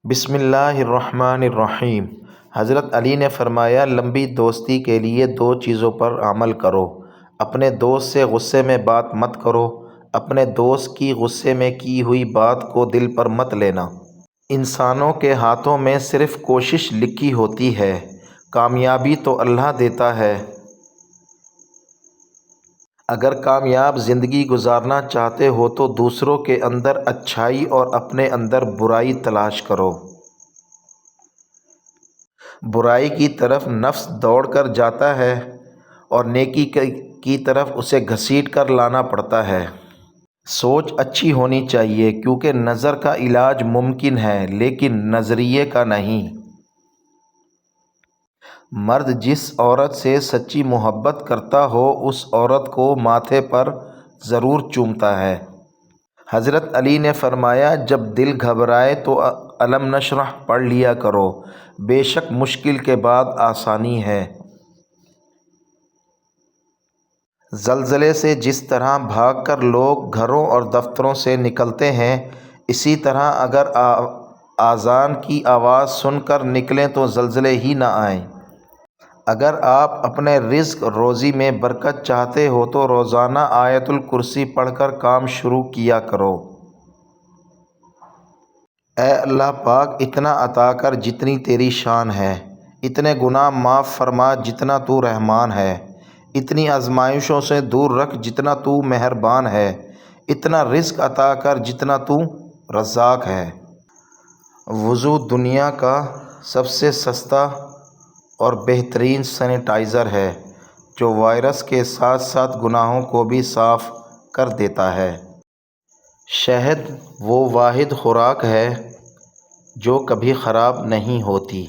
بسم اللہ الرحمن الرحیم۔ حضرت علی نے فرمایا، لمبی دوستی کے لیے دو چیزوں پر عمل کرو۔ اپنے دوست سے غصے میں بات مت کرو۔ اپنے دوست کی غصے میں کی ہوئی بات کو دل پر مت لینا۔ انسانوں کے ہاتھوں میں صرف کوشش لکھی ہوتی ہے، کامیابی تو اللہ دیتا ہے۔ اگر کامیاب زندگی گزارنا چاہتے ہو تو دوسروں کے اندر اچھائی اور اپنے اندر برائی تلاش کرو۔ برائی کی طرف نفس دوڑ کر جاتا ہے اور نیکی کی طرف اسے گھسیٹ کر لانا پڑتا ہے۔ سوچ اچھی ہونی چاہیے، کیونکہ نظر کا علاج ممکن ہے لیکن نظریے کا نہیں۔ مرد جس عورت سے سچی محبت کرتا ہو اس عورت کو ماتھے پر ضرور چومتا ہے۔ حضرت علی نے فرمایا، جب دل گھبرائے تو الم نشرح پڑھ لیا کرو، بے شک مشکل کے بعد آسانی ہے۔ زلزلے سے جس طرح بھاگ کر لوگ گھروں اور دفتروں سے نکلتے ہیں، اسی طرح اگر اذان کی آواز سن کر نکلیں تو زلزلے ہی نہ آئیں۔ اگر آپ اپنے رزق روزی میں برکت چاہتے ہو تو روزانہ آیت الکرسی پڑھ کر کام شروع کیا کرو۔ اے اللہ پاک، اتنا عطا کر جتنی تیری شان ہے، اتنے گناہ معاف فرما جتنا تو رحمان ہے، اتنی آزمائشوں سے دور رکھ جتنا تو مہربان ہے، اتنا رزق عطا کر جتنا تو رزاق ہے۔ وضو دنیا کا سب سے سستا اور بہترین سینیٹائزر ہے جو وائرس کے ساتھ ساتھ گناہوں کو بھی صاف کر دیتا ہے۔ شہد وہ واحد خوراک ہے جو کبھی خراب نہیں ہوتی۔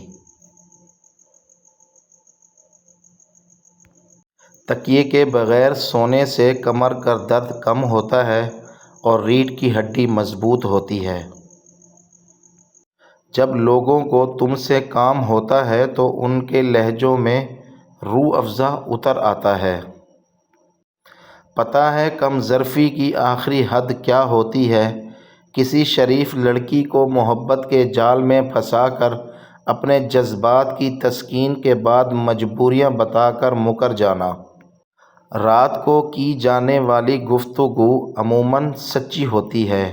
تکیے کے بغیر سونے سے کمر کا درد کم ہوتا ہے اور ریڑھ کی ہڈی مضبوط ہوتی ہے۔ جب لوگوں کو تم سے کام ہوتا ہے تو ان کے لہجوں میں روح افزا اتر آتا ہے۔ پتہ ہے کم ظرفی کی آخری حد کیا ہوتی ہے؟ کسی شریف لڑکی کو محبت کے جال میں پھنسا کر اپنے جذبات کی تسکین کے بعد مجبوریاں بتا کر مکر جانا۔ رات کو کی جانے والی گفتگو عموماً سچی ہوتی ہے،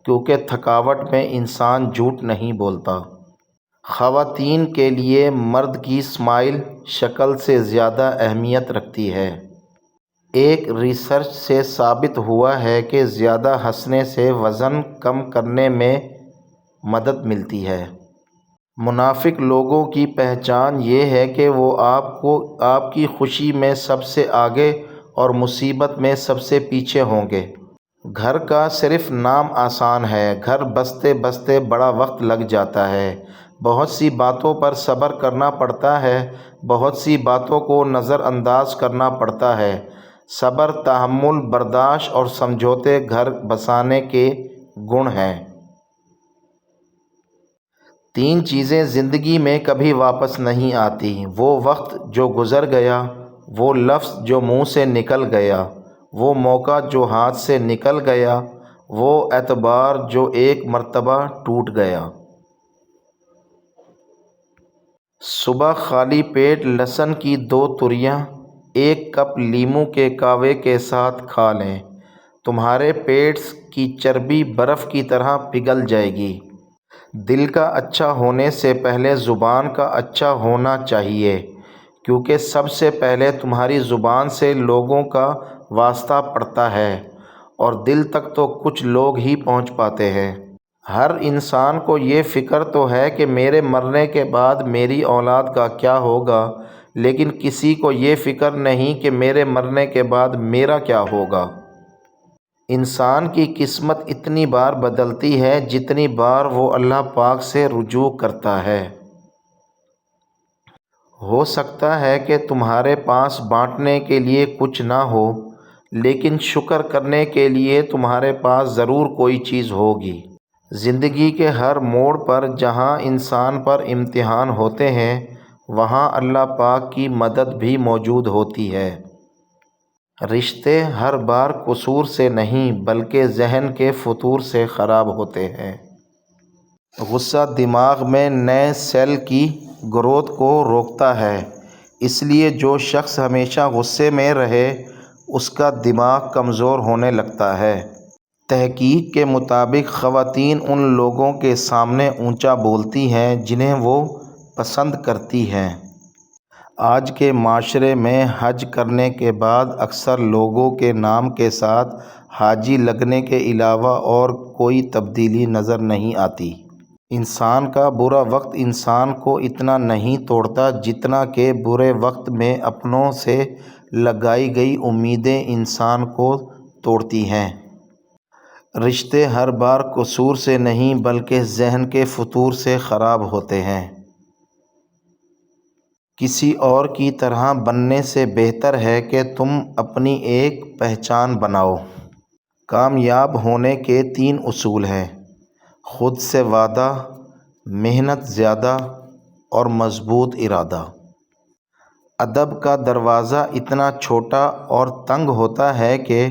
کیونکہ تھکاوٹ میں انسان جھوٹ نہیں بولتا۔ خواتین کے لیے مرد کی اسمائل شکل سے زیادہ اہمیت رکھتی ہے۔ ایک ریسرچ سے ثابت ہوا ہے کہ زیادہ ہنسنے سے وزن کم کرنے میں مدد ملتی ہے۔ منافق لوگوں کی پہچان یہ ہے کہ وہ آپ کی خوشی میں سب سے آگے اور مصیبت میں سب سے پیچھے ہوں گے۔ گھر کا صرف نام آسان ہے، گھر بستے بستے بڑا وقت لگ جاتا ہے۔ بہت سی باتوں پر صبر کرنا پڑتا ہے، بہت سی باتوں کو نظر انداز کرنا پڑتا ہے۔ صبر، تحمل، برداشت اور سمجھوتے گھر بسانے کے گن ہیں۔ تین چیزیں زندگی میں کبھی واپس نہیں آتی، وہ وقت جو گزر گیا، وہ لفظ جو منہ سے نکل گیا، وہ موقع جو ہاتھ سے نکل گیا، وہ اعتبار جو ایک مرتبہ ٹوٹ گیا۔ صبح خالی پیٹ لہسن کی 2 تریاں ایک کپ لیموں کے کہوے کے ساتھ کھا لیں، تمہارے پیٹ کی چربی برف کی طرح پگھل جائے گی۔ دل کا اچھا ہونے سے پہلے زبان کا اچھا ہونا چاہیے، کیونکہ سب سے پہلے تمہاری زبان سے لوگوں کا واسطہ پڑتا ہے اور دل تک تو کچھ لوگ ہی پہنچ پاتے ہیں۔ ہر انسان کو یہ فکر تو ہے کہ میرے مرنے کے بعد میری اولاد کا کیا ہوگا، لیکن کسی کو یہ فکر نہیں کہ میرے مرنے کے بعد میرا کیا ہوگا۔ انسان کی قسمت اتنی بار بدلتی ہے جتنی بار وہ اللہ پاک سے رجوع کرتا ہے۔ ہو سکتا ہے کہ تمہارے پاس بانٹنے کے لیے کچھ نہ ہو، لیکن شکر کرنے کے لیے تمہارے پاس ضرور کوئی چیز ہوگی۔ زندگی کے ہر موڑ پر جہاں انسان پر امتحان ہوتے ہیں، وہاں اللہ پاک کی مدد بھی موجود ہوتی ہے۔ رشتے ہر بار قصور سے نہیں بلکہ ذہن کے فتور سے خراب ہوتے ہیں۔ غصہ دماغ میں نئے سیل کی گروتھ کو روکتا ہے، اس لیے جو شخص ہمیشہ غصے میں رہے اس کا دماغ کمزور ہونے لگتا ہے۔ تحقیق کے مطابق خواتین ان لوگوں کے سامنے اونچا بولتی ہیں جنہیں وہ پسند کرتی ہیں۔ آج کے معاشرے میں حج کرنے کے بعد اکثر لوگوں کے نام کے ساتھ حاجی لگنے کے علاوہ اور کوئی تبدیلی نظر نہیں آتی۔ انسان کا برا وقت انسان کو اتنا نہیں توڑتا جتنا کہ برے وقت میں اپنوں سے لگائی گئی امیدیں انسان کو توڑتی ہیں۔ رشتے ہر بار قصور سے نہیں بلکہ ذہن کے فتور سے خراب ہوتے ہیں۔ کسی اور کی طرح بننے سے بہتر ہے کہ تم اپنی ایک پہچان بناؤ۔ کامیاب ہونے کے 3 اصول ہیں: خود سے وعدہ، محنت زیادہ اور مضبوط ارادہ۔ ادب کا دروازہ اتنا چھوٹا اور تنگ ہوتا ہے کہ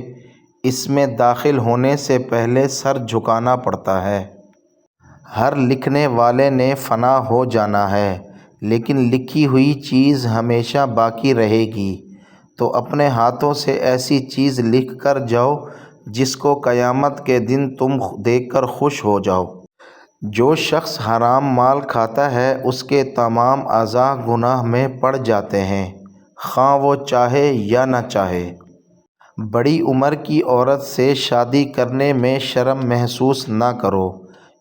اس میں داخل ہونے سے پہلے سر جھکانا پڑتا ہے۔ ہر لکھنے والے نے فنا ہو جانا ہے، لیکن لکھی ہوئی چیز ہمیشہ باقی رہے گی۔ تو اپنے ہاتھوں سے ایسی چیز لکھ کر جاؤ جس کو قیامت کے دن تم دیکھ کر خوش ہو جاؤ۔ جو شخص حرام مال کھاتا ہے اس کے تمام اعضاء گناہ میں پڑ جاتے ہیں، خواہ وہ چاہے یا نہ چاہے۔ بڑی عمر کی عورت سے شادی کرنے میں شرم محسوس نہ کرو،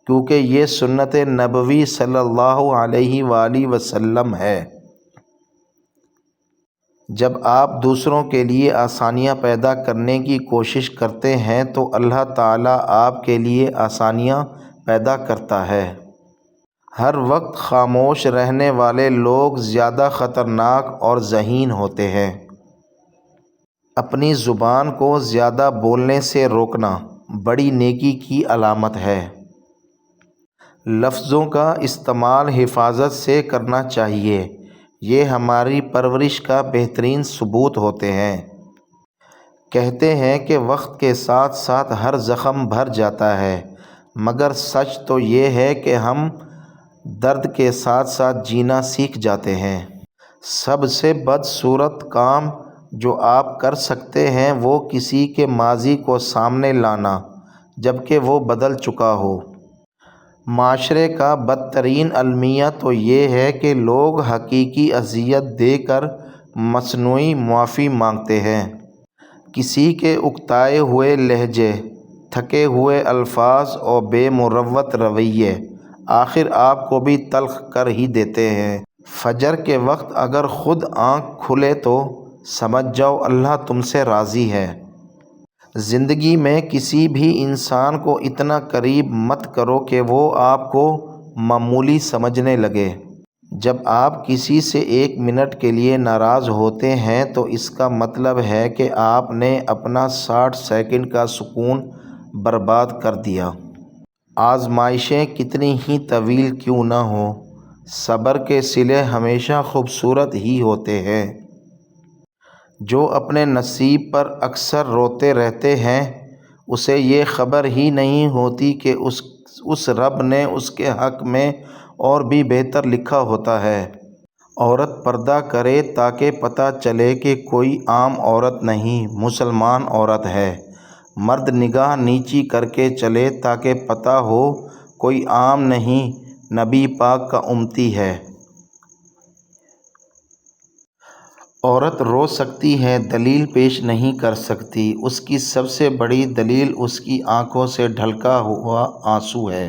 کیونکہ یہ سنت نبوی صلی اللہ علیہ وآلہ وسلم ہے۔ جب آپ دوسروں کے لیے آسانیاں پیدا کرنے کی کوشش کرتے ہیں تو اللہ تعالیٰ آپ کے لیے آسانیاں پیدا کرتا ہے۔ ہر وقت خاموش رہنے والے لوگ زیادہ خطرناک اور ذہین ہوتے ہیں۔ اپنی زبان کو زیادہ بولنے سے روکنا بڑی نیکی کی علامت ہے۔ لفظوں کا استعمال حفاظت سے کرنا چاہیے، یہ ہماری پرورش کا بہترین ثبوت ہوتے ہیں۔ کہتے ہیں کہ وقت کے ساتھ ساتھ ہر زخم بھر جاتا ہے، مگر سچ تو یہ ہے کہ ہم درد کے ساتھ ساتھ جینا سیکھ جاتے ہیں۔ سب سے بدصورت کام جو آپ کر سکتے ہیں وہ کسی کے ماضی کو سامنے لانا جبکہ وہ بدل چکا ہو۔ معاشرے کا بدترین المیہ تو یہ ہے کہ لوگ حقیقی اذیت دے کر مصنوعی معافی مانگتے ہیں۔ کسی کے اکتائے ہوئے لہجے، تھکے ہوئے الفاظ اور بے مروت رویے آخر آپ کو بھی تلخ کر ہی دیتے ہیں۔ فجر کے وقت اگر خود آنکھ کھلے تو سمجھ جاؤ اللہ تم سے راضی ہے۔ زندگی میں کسی بھی انسان کو اتنا قریب مت کرو کہ وہ آپ کو معمولی سمجھنے لگے۔ جب آپ کسی سے 1 منٹ کے لیے ناراض ہوتے ہیں تو اس کا مطلب ہے کہ آپ نے اپنا 60 سیکنڈ کا سکون برباد کر دیا۔ آزمائشیں کتنی ہی طویل کیوں نہ ہوں، صبر کے صلے ہمیشہ خوبصورت ہی ہوتے ہیں۔ جو اپنے نصیب پر اکثر روتے رہتے ہیں اسے یہ خبر ہی نہیں ہوتی کہ اس رب نے اس کے حق میں اور بھی بہتر لکھا ہوتا ہے۔ عورت پردہ کرے تاکہ پتہ چلے کہ کوئی عام عورت نہیں، مسلمان عورت ہے۔ مرد نگاہ نیچی کر کے چلے تاکہ پتہ ہو کوئی عام نہیں، نبی پاک کا امتی ہے۔ عورت رو سکتی ہے، دلیل پیش نہیں کر سکتی، اس کی سب سے بڑی دلیل اس کی آنکھوں سے ڈھلکا ہوا آنسو ہے۔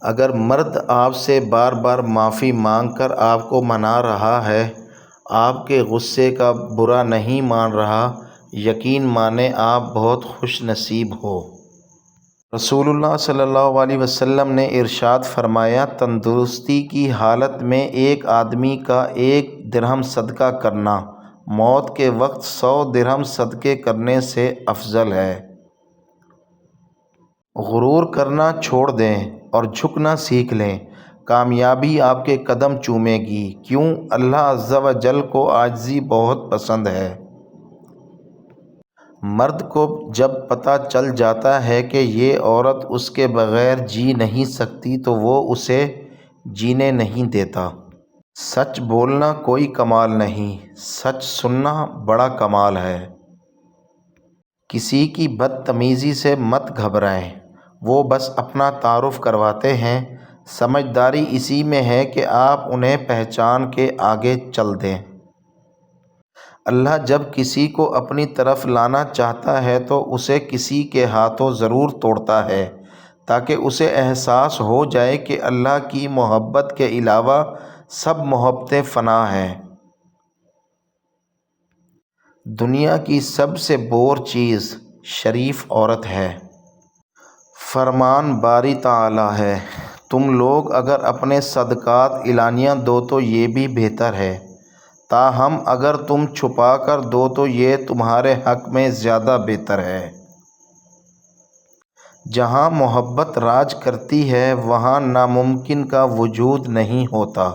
اگر مرد آپ سے بار بار معافی مانگ کر آپ کو منا رہا ہے، آپ کے غصے کا برا نہیں مان رہا، یقین مانیں آپ بہت خوش نصیب ہو۔ رسول اللہ صلی اللہ علیہ وسلم نے ارشاد فرمایا، تندرستی کی حالت میں ایک آدمی کا 1 درہم صدقہ کرنا موت کے وقت 100 درہم صدقے کرنے سے افضل ہے۔ غرور کرنا چھوڑ دیں اور جھکنا سیکھ لیں، کامیابی آپ کے قدم چومے گی۔ کیوں؟ اللہ عز و جل کو عاجزی بہت پسند ہے۔ مرد کو جب پتہ چل جاتا ہے کہ یہ عورت اس کے بغیر جی نہیں سکتی تو وہ اسے جینے نہیں دیتا۔ سچ بولنا کوئی کمال نہیں، سچ سننا بڑا کمال ہے۔ کسی کی بدتمیزی سے مت گھبرائیں، وہ بس اپنا تعارف کرواتے ہیں۔ سمجھداری اسی میں ہے کہ آپ انہیں پہچان کے آگے چل دیں۔ اللہ جب کسی کو اپنی طرف لانا چاہتا ہے تو اسے کسی کے ہاتھوں ضرور توڑتا ہے تاکہ اسے احساس ہو جائے کہ اللہ کی محبت کے علاوہ سب محبتیں فنا ہیں۔ دنیا کی سب سے بور چیز شریف عورت ہے۔ فرمان باری تعالیٰ ہے، تم لوگ اگر اپنے صدقات اعلانیہ دو تو یہ بھی بہتر ہے، تاہم اگر تم چھپا کر دو تو یہ تمہارے حق میں زیادہ بہتر ہے۔ جہاں محبت راج کرتی ہے وہاں ناممکن کا وجود نہیں ہوتا۔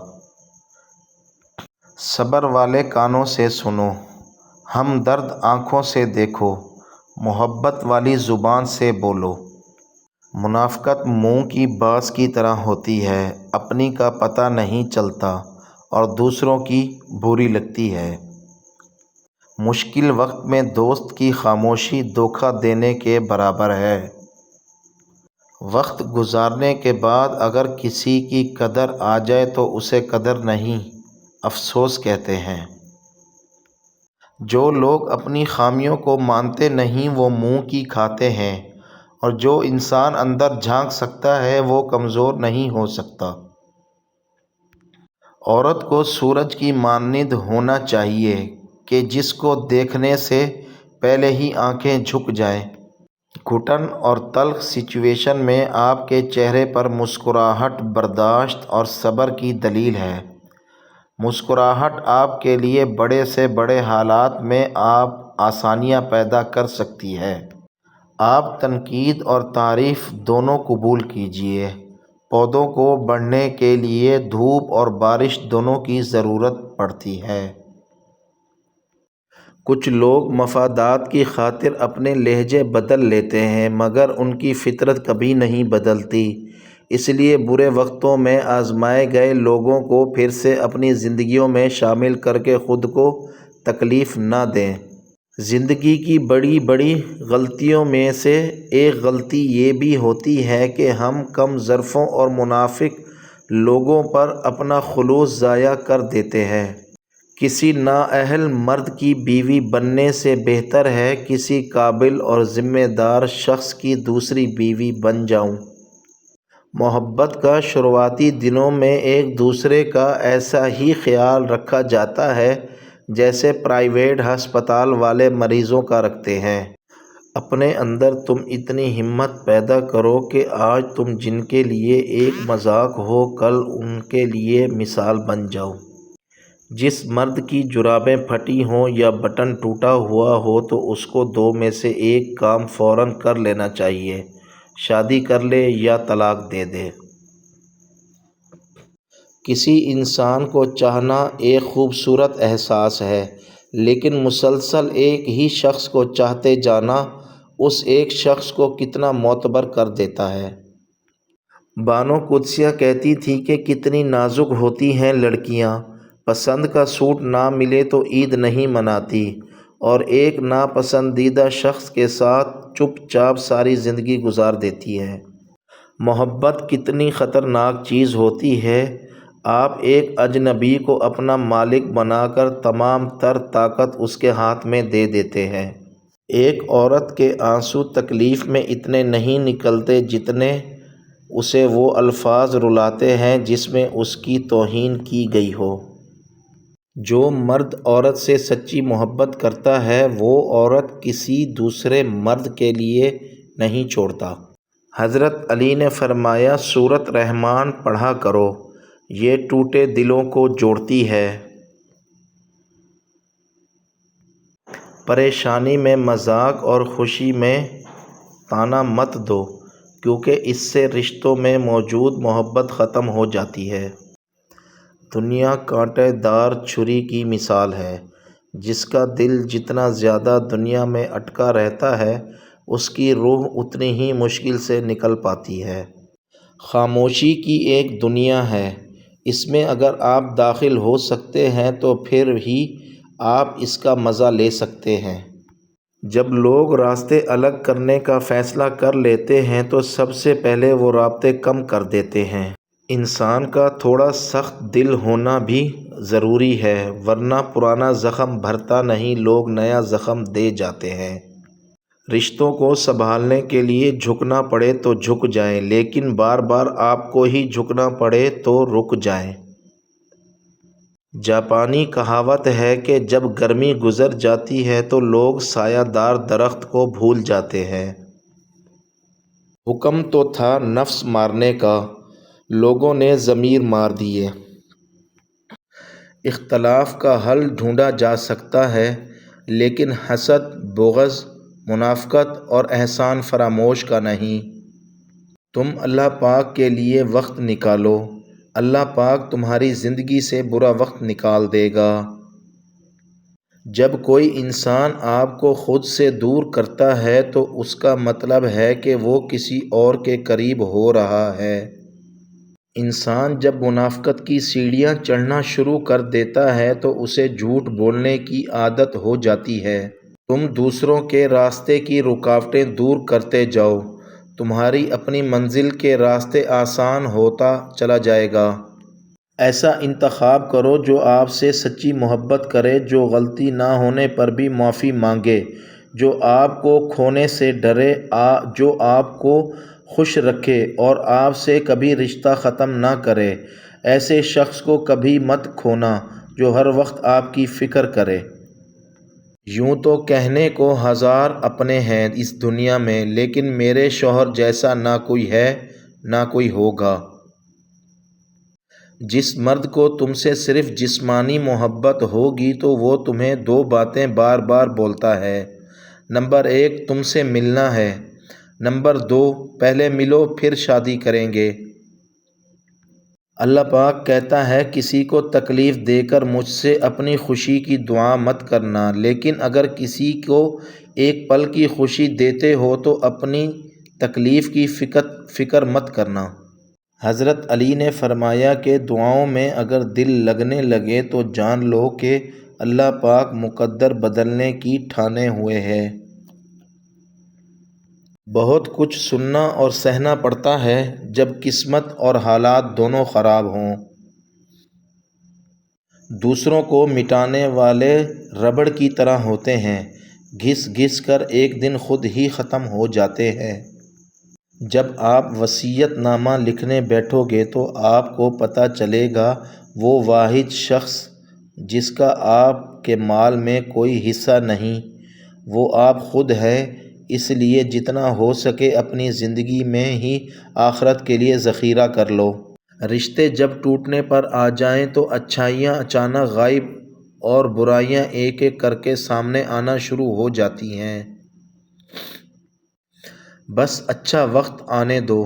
صبر والے کانوں سے سنو، ہمدرد آنکھوں سے دیکھو، محبت والی زبان سے بولو۔ منافقت منہ کی باس کی طرح ہوتی ہے، اپنی کا پتہ نہیں چلتا اور دوسروں کی بری لگتی ہے۔ مشکل وقت میں دوست کی خاموشی دھوکہ دینے کے برابر ہے۔ وقت گزارنے کے بعد اگر کسی کی قدر آ جائے تو اسے قدر نہیں، افسوس کہتے ہیں۔ جو لوگ اپنی خامیوں کو مانتے نہیں وہ منہ کی کھاتے ہیں، اور جو انسان اندر جھانک سکتا ہے وہ کمزور نہیں ہو سکتا۔ عورت کو سورج کی مانند ہونا چاہیے کہ جس کو دیکھنے سے پہلے ہی آنکھیں جھک جائیں۔ گھٹن اور تلخ سچویشن میں آپ کے چہرے پر مسکراہٹ برداشت اور صبر کی دلیل ہے۔ مسکراہٹ آپ کے لیے بڑے سے بڑے حالات میں آپ آسانیاں پیدا کر سکتی ہے۔ آپ تنقید اور تعریف دونوں قبول کیجیے۔ پودوں کو بڑھنے کے لیے دھوپ اور بارش دونوں کی ضرورت پڑتی ہے۔ کچھ لوگ مفادات کی خاطر اپنے لہجے بدل لیتے ہیں مگر ان کی فطرت کبھی نہیں بدلتی، اس لیے برے وقتوں میں آزمائے گئے لوگوں کو پھر سے اپنی زندگیوں میں شامل کر کے خود کو تکلیف نہ دیں۔ زندگی کی بڑی بڑی غلطیوں میں سے ایک غلطی یہ بھی ہوتی ہے کہ ہم کم ظرفوں اور منافق لوگوں پر اپنا خلوص ضائع کر دیتے ہیں۔ کسی نااہل مرد کی بیوی بننے سے بہتر ہے کسی قابل اور ذمہ دار شخص کی دوسری بیوی بن جاؤں۔ محبت کا شروعاتی دنوں میں ایک دوسرے کا ایسا ہی خیال رکھا جاتا ہے جیسے پرائیویٹ ہسپتال والے مریضوں کا رکھتے ہیں۔ اپنے اندر تم اتنی ہمت پیدا کرو کہ آج تم جن کے لیے ایک مذاق ہو کل ان کے لیے مثال بن جاؤ۔ جس مرد کی جرابیں پھٹی ہوں یا بٹن ٹوٹا ہوا ہو تو اس کو دو میں سے ایک کام فوراً کر لینا چاہیے، شادی کر لے یا طلاق دے دے۔ کسی انسان کو چاہنا ایک خوبصورت احساس ہے، لیکن مسلسل ایک ہی شخص کو چاہتے جانا اس ایک شخص کو کتنا معتبر کر دیتا ہے۔ بانو قدسیہ کہتی تھیں کہ کتنی نازک ہوتی ہیں لڑکیاں، پسند کا سوٹ نہ ملے تو عید نہیں مناتی اور ایک ناپسندیدہ شخص کے ساتھ چپ چاپ ساری زندگی گزار دیتی ہیں۔ محبت کتنی خطرناک چیز ہوتی ہے، آپ ایک اجنبی کو اپنا مالک بنا کر تمام تر طاقت اس کے ہاتھ میں دے دیتے ہیں۔ ایک عورت کے آنسو تکلیف میں اتنے نہیں نکلتے جتنے اسے وہ الفاظ رلاتے ہیں جس میں اس کی توہین کی گئی ہو۔ جو مرد عورت سے سچی محبت کرتا ہے وہ عورت کسی دوسرے مرد کے لیے نہیں چھوڑتا۔ حضرت علی نے فرمایا سورۃ رحمان پڑھا کرو، یہ ٹوٹے دلوں کو جوڑتی ہے۔ پریشانی میں مذاق اور خوشی میں طعنہ مت دو کیونکہ اس سے رشتوں میں موجود محبت ختم ہو جاتی ہے۔ دنیا کانٹے دار چھری کی مثال ہے، جس کا دل جتنا زیادہ دنیا میں اٹکا رہتا ہے اس کی روح اتنی ہی مشکل سے نکل پاتی ہے۔ خاموشی کی ایک دنیا ہے، اس میں اگر آپ داخل ہو سکتے ہیں تو پھر ہی آپ اس کا مزہ لے سکتے ہیں۔ جب لوگ راستے الگ کرنے کا فیصلہ کر لیتے ہیں تو سب سے پہلے وہ رابطے کم کر دیتے ہیں۔ انسان کا تھوڑا سخت دل ہونا بھی ضروری ہے، ورنہ پرانا زخم بھرتا نہیں، لوگ نیا زخم دے جاتے ہیں۔ رشتوں کو سنبھالنے کے لیے جھکنا پڑے تو جھک جائیں، لیکن بار بار آپ کو ہی جھکنا پڑے تو رک جائیں۔ جاپانی کہاوت ہے کہ جب گرمی گزر جاتی ہے تو لوگ سایہ دار درخت کو بھول جاتے ہیں۔ حکم تو تھا نفس مارنے کا، لوگوں نے ضمیر مار دیے۔ اختلاف کا حل ڈھونڈا جا سکتا ہے، لیکن حسد، بغض، منافقت اور احسان فراموش کا نہیں۔ تم اللہ پاک کے لیے وقت نکالو، اللہ پاک تمہاری زندگی سے برا وقت نکال دے گا۔ جب کوئی انسان آپ کو خود سے دور کرتا ہے تو اس کا مطلب ہے کہ وہ کسی اور کے قریب ہو رہا ہے۔ انسان جب منافقت کی سیڑھیاں چڑھنا شروع کر دیتا ہے تو اسے جھوٹ بولنے کی عادت ہو جاتی ہے۔ تم دوسروں کے راستے کی رکاوٹیں دور کرتے جاؤ، تمہاری اپنی منزل کے راستے آسان ہوتا چلا جائے گا۔ ایسا انتخاب کرو جو آپ سے سچی محبت کرے، جو غلطی نہ ہونے پر بھی معافی مانگے، جو آپ کو کھونے سے ڈرے، جو آپ کو خوش رکھے اور آپ سے کبھی رشتہ ختم نہ کرے۔ ایسے شخص کو کبھی مت کھونا جو ہر وقت آپ کی فکر کرے۔ یوں تو کہنے کو ہزار اپنے ہیں اس دنیا میں، لیکن میرے شوہر جیسا نہ کوئی ہے نہ کوئی ہوگا۔ جس مرد کو تم سے صرف جسمانی محبت ہوگی تو وہ تمہیں دو باتیں بار بار بولتا ہے۔ نمبر 1 تم سے ملنا ہے، نمبر 2 پہلے ملو پھر شادی کریں گے۔ اللہ پاک کہتا ہے کسی کو تکلیف دے کر مجھ سے اپنی خوشی کی دعا مت کرنا، لیکن اگر کسی کو ایک پل کی خوشی دیتے ہو تو اپنی تکلیف کی فکر مت کرنا۔ حضرت علی نے فرمایا کہ دعاؤں میں اگر دل لگنے لگے تو جان لو کہ اللہ پاک مقدر بدلنے کی ٹھانے ہوئے ہے۔ بہت کچھ سننا اور سہنا پڑتا ہے جب قسمت اور حالات دونوں خراب ہوں۔ دوسروں کو مٹانے والے ربڑ کی طرح ہوتے ہیں، گھس گھس کر ایک دن خود ہی ختم ہو جاتے ہیں۔ جب آپ وصیت نامہ لکھنے بیٹھو گے تو آپ کو پتہ چلے گا وہ واحد شخص جس کا آپ کے مال میں کوئی حصہ نہیں، وہ آپ خود ہیں۔ اس لیے جتنا ہو سکے اپنی زندگی میں ہی آخرت کے لیے ذخیرہ کر لو۔ رشتے جب ٹوٹنے پر آ جائیں تو اچھائیاں اچانک غائب اور برائیاں ایک ایک کر کے سامنے آنا شروع ہو جاتی ہیں۔ بس اچھا وقت آنے دو،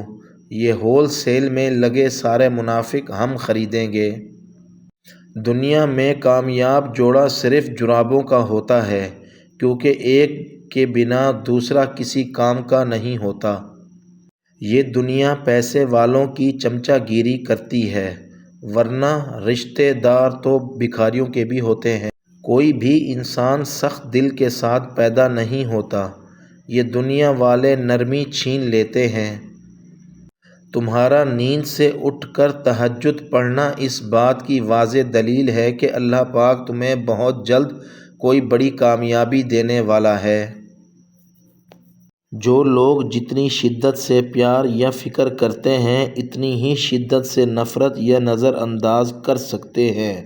یہ ہول سیل میں لگے سارے منافق ہم خریدیں گے۔ دنیا میں کامیاب جوڑا صرف جرابوں کا ہوتا ہے، کیونکہ ایک کے بنا دوسرا کسی کام کا نہیں ہوتا۔ یہ دنیا پیسے والوں کی چمچہ گیری کرتی ہے، ورنہ رشتے دار تو بھکاریوں کے بھی ہوتے ہیں۔ کوئی بھی انسان سخت دل کے ساتھ پیدا نہیں ہوتا، یہ دنیا والے نرمی چھین لیتے ہیں۔ تمہارا نیند سے اٹھ کر تہجد پڑھنا اس بات کی واضح دلیل ہے کہ اللہ پاک تمہیں بہت جلد کوئی بڑی کامیابی دینے والا ہے۔ جو لوگ جتنی شدت سے پیار یا فکر کرتے ہیں اتنی ہی شدت سے نفرت یا نظر انداز کر سکتے ہیں۔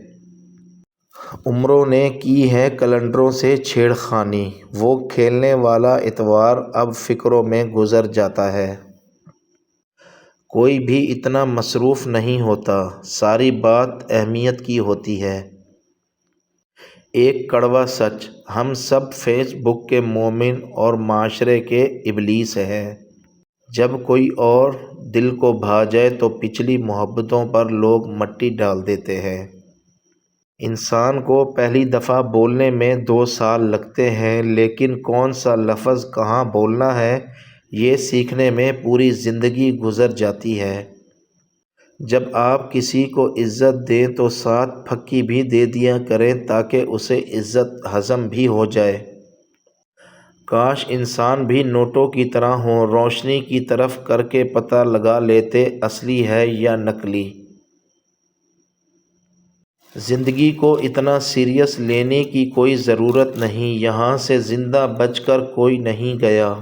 عمروں نے کی ہے کلنڈروں سے چھیڑ خانی، وہ کھیلنے والا اتوار اب فکروں میں گزر جاتا ہے۔ کوئی بھی اتنا مصروف نہیں ہوتا، ساری بات اہمیت کی ہوتی ہے۔ ایک کڑوا سچ، ہم سب فیس بک کے مومن اور معاشرے کے ابلیس ہیں۔ جب کوئی اور دل کو بھا جائے تو پچھلی محبتوں پر لوگ مٹی ڈال دیتے ہیں۔ انسان کو پہلی دفعہ بولنے میں 2 سال لگتے ہیں، لیکن کون سا لفظ کہاں بولنا ہے یہ سیکھنے میں پوری زندگی گزر جاتی ہے۔ جب آپ کسی کو عزت دیں تو ساتھ پھکی بھی دے دیا کریں تاکہ اسے عزت ہضم بھی ہو جائے۔ کاش انسان بھی نوٹوں کی طرح ہوں، روشنی کی طرف کر کے پتہ لگا لیتے اصلی ہے یا نقلی۔ زندگی کو اتنا سیریس لینے کی کوئی ضرورت نہیں، یہاں سے زندہ بچ کر کوئی نہیں گیا۔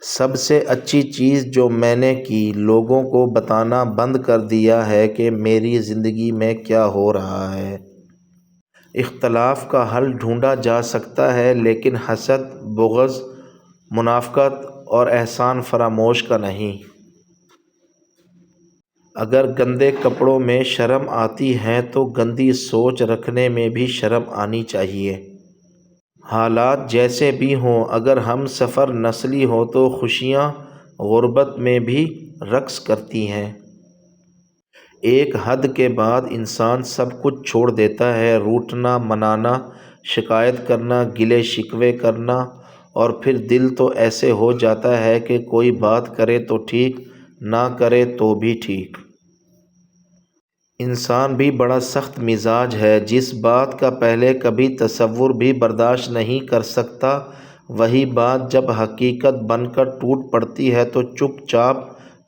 سب سے اچھی چیز جو میں نے کی، لوگوں کو بتانا بند کر دیا ہے کہ میری زندگی میں کیا ہو رہا ہے۔ اختلاف کا حل ڈھونڈا جا سکتا ہے، لیکن حسد، بغض، منافقت اور احسان فراموش کا نہیں۔ اگر گندے کپڑوں میں شرم آتی ہے تو گندی سوچ رکھنے میں بھی شرم آنی چاہیے۔ حالات جیسے بھی ہوں، اگر ہم سفر نسلی ہو تو خوشیاں غربت میں بھی رقص کرتی ہیں۔ ایک حد کے بعد انسان سب کچھ چھوڑ دیتا ہے، روٹھنا، منانا، شکایت کرنا، گلے شکوے کرنا، اور پھر دل تو ایسے ہو جاتا ہے کہ کوئی بات کرے تو ٹھیک، نہ کرے تو بھی ٹھیک۔ انسان بھی بڑا سخت مزاج ہے، جس بات کا پہلے کبھی تصور بھی برداشت نہیں کر سکتا، وہی بات جب حقیقت بن کر ٹوٹ پڑتی ہے تو چپ چاپ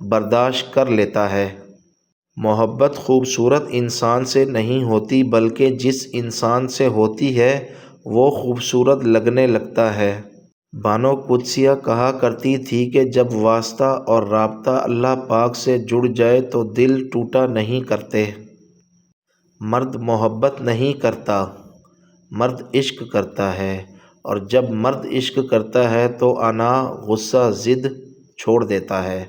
برداشت کر لیتا ہے۔ محبت خوبصورت انسان سے نہیں ہوتی، بلکہ جس انسان سے ہوتی ہے وہ خوبصورت لگنے لگتا ہے۔ بانو قدسیہ کہا کرتی تھی کہ جب واسطہ اور رابطہ اللہ پاک سے جڑ جائے تو دل ٹوٹا نہیں کرتے۔ مرد محبت نہیں کرتا، مرد عشق کرتا ہے، اور جب مرد عشق کرتا ہے تو انا، غصہ، ضد چھوڑ دیتا ہے۔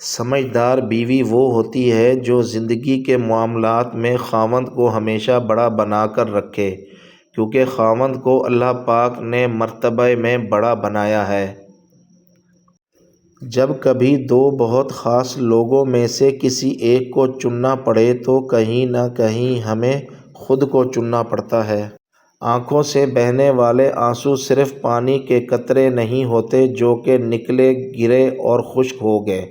سمجھدار بیوی وہ ہوتی ہے جو زندگی کے معاملات میں خاوند کو ہمیشہ بڑا بنا کر رکھے، کیونکہ خاوند کو اللہ پاک نے مرتبہ میں بڑا بنایا ہے۔ جب کبھی 2 بہت خاص لوگوں میں سے کسی ایک کو چننا پڑے تو کہیں نہ کہیں ہمیں خود کو چننا پڑتا ہے۔ آنکھوں سے بہنے والے آنسو صرف پانی کے قطرے نہیں ہوتے جو کہ نکلے، گرے اور خشک ہو گئے،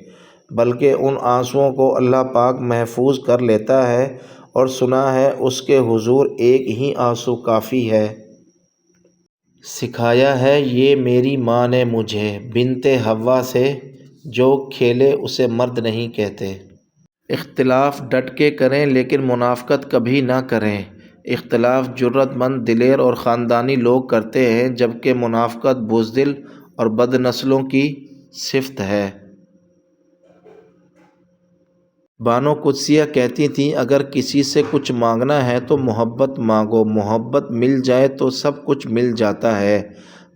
بلکہ ان آنسوؤں کو اللہ پاک محفوظ کر لیتا ہے، اور سنا ہے اس کے حضور ایک ہی آنسو کافی ہے۔ سکھایا ہے یہ میری ماں نے مجھے، بنت حوا سے، جو کھیلے اسے مرد نہیں کہتے۔ اختلاف ڈٹ کے کریں لیکن منافقت کبھی نہ کریں۔ اختلاف جرأت مند، دلیر اور خاندانی لوگ کرتے ہیں، جبکہ منافقت بزدل اور بد نسلوں کی صفت ہے۔ بانو قدسیہ کہتی تھیں اگر کسی سے کچھ مانگنا ہے تو محبت مانگو، محبت مل جائے تو سب کچھ مل جاتا ہے۔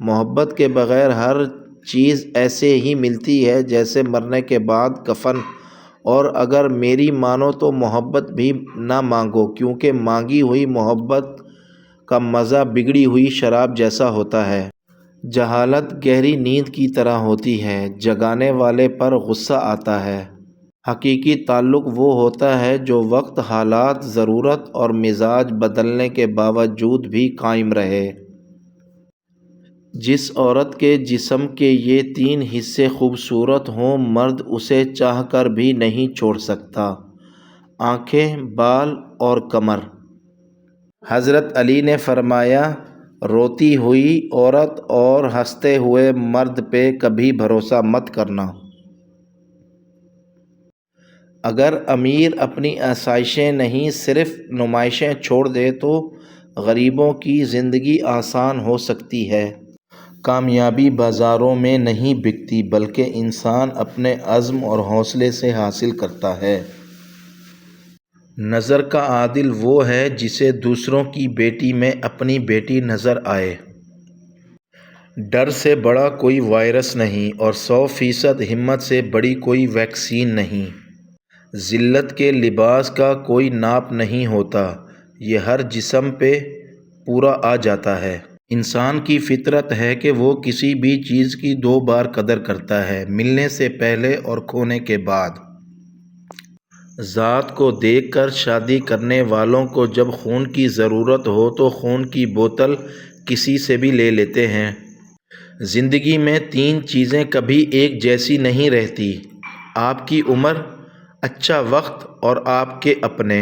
محبت کے بغیر ہر چیز ایسے ہی ملتی ہے جیسے مرنے کے بعد کفن، اور اگر میری مانو تو محبت بھی نہ مانگو، کیونکہ مانگی ہوئی محبت کا مزہ بگڑی ہوئی شراب جیسا ہوتا ہے۔ جہالت گہری نیند کی طرح ہوتی ہے، جگانے والے پر غصہ آتا ہے۔ حقیقی تعلق وہ ہوتا ہے جو وقت، حالات، ضرورت اور مزاج بدلنے کے باوجود بھی قائم رہے۔ جس عورت کے جسم کے یہ 3 حصے خوبصورت ہوں، مرد اسے چاہ کر بھی نہیں چھوڑ سکتا: آنکھیں، بال اور کمر۔ حضرت علی نے فرمایا، روتی ہوئی عورت اور ہنستے ہوئے مرد پہ کبھی بھروسہ مت کرنا۔ اگر امیر اپنی آسائشیں نہیں صرف نمائشیں چھوڑ دے تو غریبوں کی زندگی آسان ہو سکتی ہے۔ کامیابی بازاروں میں نہیں بکتی، بلکہ انسان اپنے عزم اور حوصلے سے حاصل کرتا ہے۔ نظر کا عادل وہ ہے جسے دوسروں کی بیٹی میں اپنی بیٹی نظر آئے۔ ڈر سے بڑا کوئی وائرس نہیں، اور 100% ہمت سے بڑی کوئی ویکسین نہیں۔ ذلت کے لباس کا کوئی ناپ نہیں ہوتا، یہ ہر جسم پہ پورا آ جاتا ہے۔ انسان کی فطرت ہے کہ وہ کسی بھی چیز کی 2 بار قدر کرتا ہے، ملنے سے پہلے اور کھونے کے بعد۔ ذات کو دیکھ کر شادی کرنے والوں کو جب خون کی ضرورت ہو تو خون کی بوتل کسی سے بھی لے لیتے ہیں۔ زندگی میں 3 چیزیں کبھی ایک جیسی نہیں رہتی: آپ کی عمر، اچھا وقت اور آپ کے اپنے۔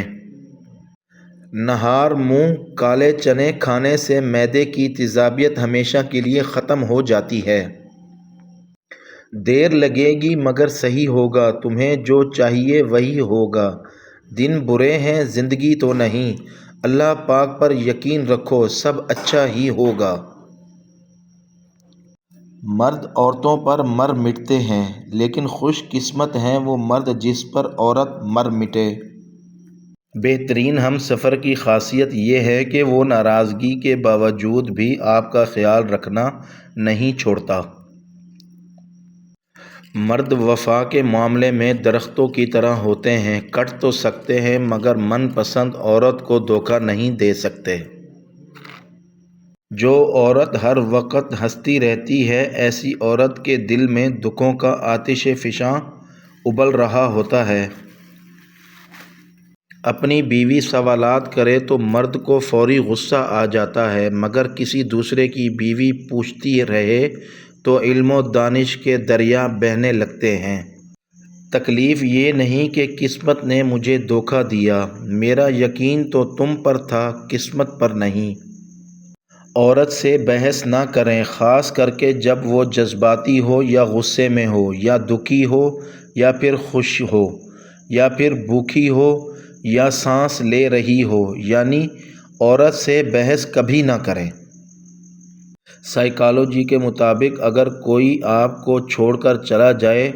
نہار منہ کالے چنے کھانے سے معدے کی تیزابیت ہمیشہ کے لیے ختم ہو جاتی ہے۔ دیر لگے گی مگر صحیح ہوگا، تمہیں جو چاہیے وہی ہوگا۔ دن برے ہیں زندگی تو نہیں، اللہ پاک پر یقین رکھو سب اچھا ہی ہوگا۔ مرد عورتوں پر مر مٹتے ہیں، لیکن خوش قسمت ہے وہ مرد جس پر عورت مر مٹے۔ بہترین ہم سفر کی خاصیت یہ ہے کہ وہ ناراضگی کے باوجود بھی آپ کا خیال رکھنا نہیں چھوڑتا۔ مرد وفا کے معاملے میں درختوں کی طرح ہوتے ہیں، کٹ تو سکتے ہیں مگر من پسند عورت کو دھوکہ نہیں دے سکتے۔ جو عورت ہر وقت ہنستی رہتی ہے، ایسی عورت کے دل میں دکھوں کا آتش فشاں ابل رہا ہوتا ہے۔ اپنی بیوی سوالات کرے تو مرد کو فوری غصہ آ جاتا ہے، مگر کسی دوسرے کی بیوی پوچھتی رہے تو علم و دانش کے دریا بہنے لگتے ہیں۔ تکلیف یہ نہیں کہ قسمت نے مجھے دھوکہ دیا، میرا یقین تو تم پر تھا قسمت پر نہیں۔ عورت سے بحث نہ کریں، خاص کر کے جب وہ جذباتی ہو یا غصے میں ہو، یا دکھی ہو یا پھر خوش ہو، یا پھر بھوکی ہو یا سانس لے رہی ہو، یعنی عورت سے بحث کبھی نہ کریں۔ سائیکالوجی کے مطابق اگر کوئی آپ کو چھوڑ کر چلا جائے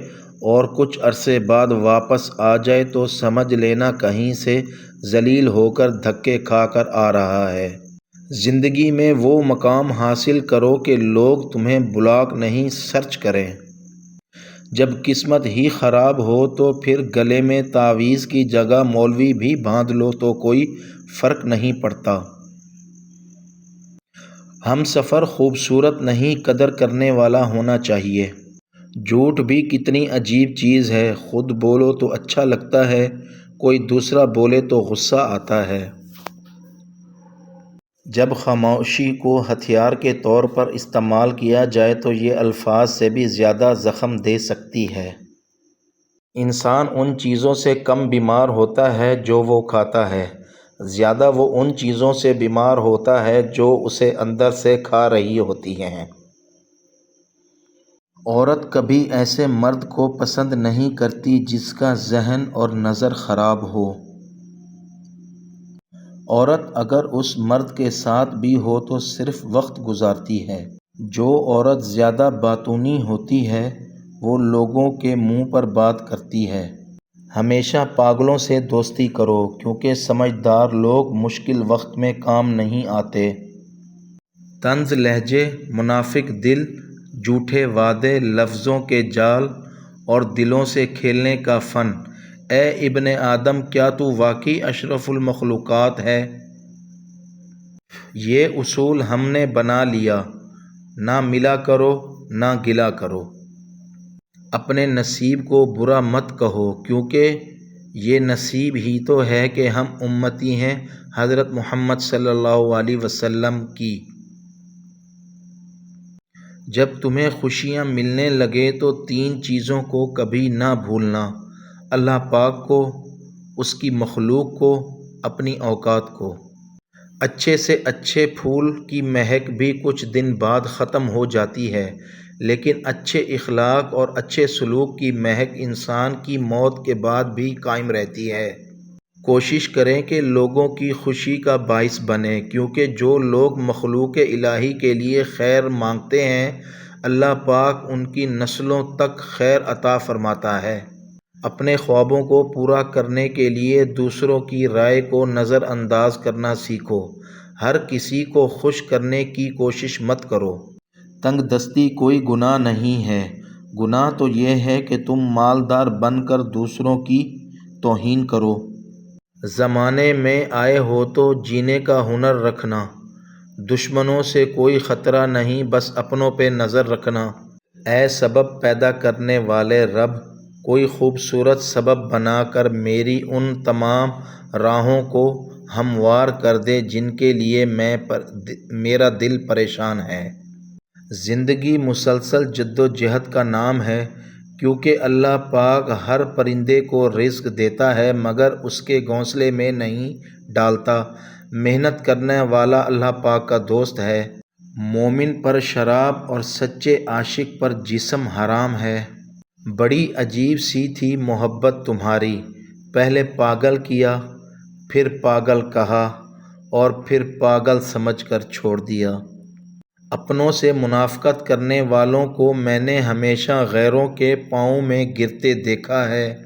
اور کچھ عرصے بعد واپس آ جائے تو سمجھ لینا کہیں سے ذلیل ہو کر دھکے کھا کر آ رہا ہے۔ زندگی میں وہ مقام حاصل کرو کہ لوگ تمہیں بلاک نہیں سرچ کریں۔ جب قسمت ہی خراب ہو تو پھر گلے میں تعویذ کی جگہ مولوی بھی باندھ لو تو کوئی فرق نہیں پڑتا۔ ہم سفر خوبصورت نہیں قدر کرنے والا ہونا چاہیے۔ جھوٹ بھی کتنی عجیب چیز ہے، خود بولو تو اچھا لگتا ہے، کوئی دوسرا بولے تو غصہ آتا ہے۔ جب خاموشی کو ہتھیار کے طور پر استعمال کیا جائے تو یہ الفاظ سے بھی زیادہ زخم دے سکتی ہے۔ انسان ان چیزوں سے کم بیمار ہوتا ہے جو وہ کھاتا ہے، زیادہ وہ ان چیزوں سے بیمار ہوتا ہے جو اسے اندر سے کھا رہی ہوتی ہیں۔ عورت کبھی ایسے مرد کو پسند نہیں کرتی جس کا ذہن اور نظر خراب ہو۔ عورت اگر اس مرد کے ساتھ بھی ہو تو صرف وقت گزارتی ہے۔ جو عورت زیادہ باتونی ہوتی ہے وہ لوگوں کے منہ پر بات کرتی ہے۔ ہمیشہ پاگلوں سے دوستی کرو کیونکہ سمجھدار لوگ مشکل وقت میں کام نہیں آتے۔ طنز لہجے، منافق دل، جھوٹے وعدے، لفظوں کے جال اور دلوں سے کھیلنے کا فن۔ اے ابن آدم، کیا تو واقعی اشرف المخلوقات ہے؟ یہ اصول ہم نے بنا لیا، نہ ملا کرو نہ گلا کرو۔ اپنے نصیب کو برا مت کہو کیونکہ یہ نصیب ہی تو ہے کہ ہم امتی ہیں حضرت محمد صلی اللہ علیہ وسلم کی۔ جب تمہیں خوشیاں ملنے لگے تو 3 چیزوں کو کبھی نہ بھولنا: اللہ پاک کو، اس کی مخلوق کو، اپنی اوقات کو۔ اچھے سے اچھے پھول کی مہک بھی کچھ دن بعد ختم ہو جاتی ہے، لیکن اچھے اخلاق اور اچھے سلوک کی مہک انسان کی موت کے بعد بھی قائم رہتی ہے۔ کوشش کریں کہ لوگوں کی خوشی کا باعث بنیں کیونکہ جو لوگ مخلوق الہی کے لیے خیر مانگتے ہیں اللہ پاک ان کی نسلوں تک خیر عطا فرماتا ہے۔ اپنے خوابوں کو پورا کرنے کے لیے دوسروں کی رائے کو نظر انداز کرنا سیکھو۔ ہر کسی کو خوش کرنے کی کوشش مت کرو۔ تنگ دستی کوئی گناہ نہیں ہے، گناہ تو یہ ہے کہ تم مالدار بن کر دوسروں کی توہین کرو۔ زمانے میں آئے ہو تو جینے کا ہنر رکھنا، دشمنوں سے کوئی خطرہ نہیں بس اپنوں پہ نظر رکھنا۔ اے سبب پیدا کرنے والے رب، کوئی خوبصورت سبب بنا کر میری ان تمام راہوں کو ہموار کر دے جن کے لیے میرا دل پریشان ہے۔ زندگی مسلسل جد و جہد کا نام ہے، کیونکہ اللہ پاک ہر پرندے کو رزق دیتا ہے مگر اس کے گھونسلے میں نہیں ڈالتا۔ محنت کرنے والا اللہ پاک کا دوست ہے۔ مومن پر شراب اور سچے عاشق پر جسم حرام ہے۔ بڑی عجیب سی تھی محبت تمہاری، پہلے پاگل کیا، پھر پاگل کہا اور پھر پاگل سمجھ کر چھوڑ دیا۔ اپنوں سے منافقت کرنے والوں کو میں نے ہمیشہ غیروں کے پاؤں میں گرتے دیکھا ہے۔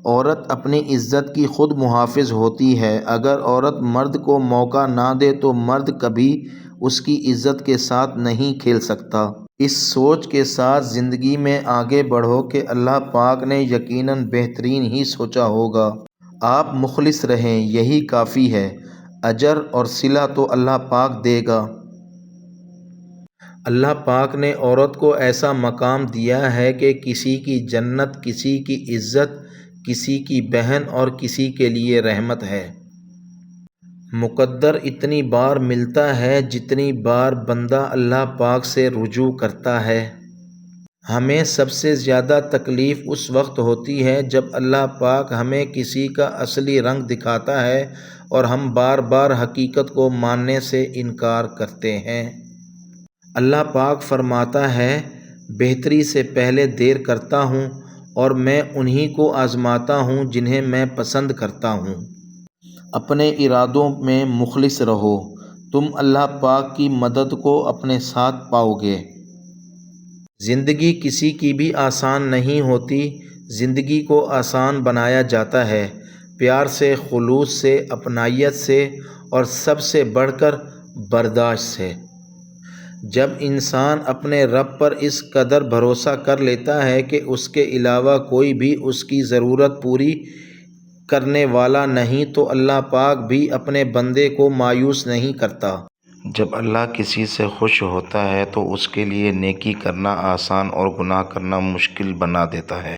عورت اپنی عزت کی خود محافظ ہوتی ہے۔ اگر عورت مرد کو موقع نہ دے تو مرد کبھی اس کی عزت کے ساتھ نہیں کھیل سکتا۔ اس سوچ کے ساتھ زندگی میں آگے بڑھو کہ اللہ پاک نے یقیناً بہترین ہی سوچا ہوگا۔ آپ مخلص رہیں، یہی کافی ہے۔ اجر اور صلہ تو اللہ پاک دے گا۔ اللہ پاک نے عورت کو ایسا مقام دیا ہے کہ کسی کی جنت، کسی کی عزت، کسی کی بہن اور کسی کے لیے رحمت ہے۔ مقدر اتنی بار ملتا ہے جتنی بار بندہ اللہ پاک سے رجوع کرتا ہے۔ ہمیں سب سے زیادہ تکلیف اس وقت ہوتی ہے جب اللہ پاک ہمیں کسی کا اصلی رنگ دکھاتا ہے اور ہم بار بار حقیقت کو ماننے سے انکار کرتے ہیں۔ اللہ پاک فرماتا ہے، بہتری سے پہلے دیر کرتا ہوں اور میں انہی کو آزماتا ہوں جنہیں میں پسند کرتا ہوں۔ اپنے ارادوں میں مخلص رہو، تم اللہ پاک کی مدد کو اپنے ساتھ پاؤ گے۔ زندگی کسی کی بھی آسان نہیں ہوتی، زندگی کو آسان بنایا جاتا ہے پیار سے، خلوص سے، اپنائیت سے اور سب سے بڑھ کر برداشت سے۔ جب انسان اپنے رب پر اس قدر بھروسہ کر لیتا ہے کہ اس کے علاوہ کوئی بھی اس کی ضرورت پوری کرنے والا نہیں تو اللہ پاک بھی اپنے بندے کو مایوس نہیں کرتا۔ جب اللہ کسی سے خوش ہوتا ہے تو اس کے لیے نیکی کرنا آسان اور گناہ کرنا مشکل بنا دیتا ہے۔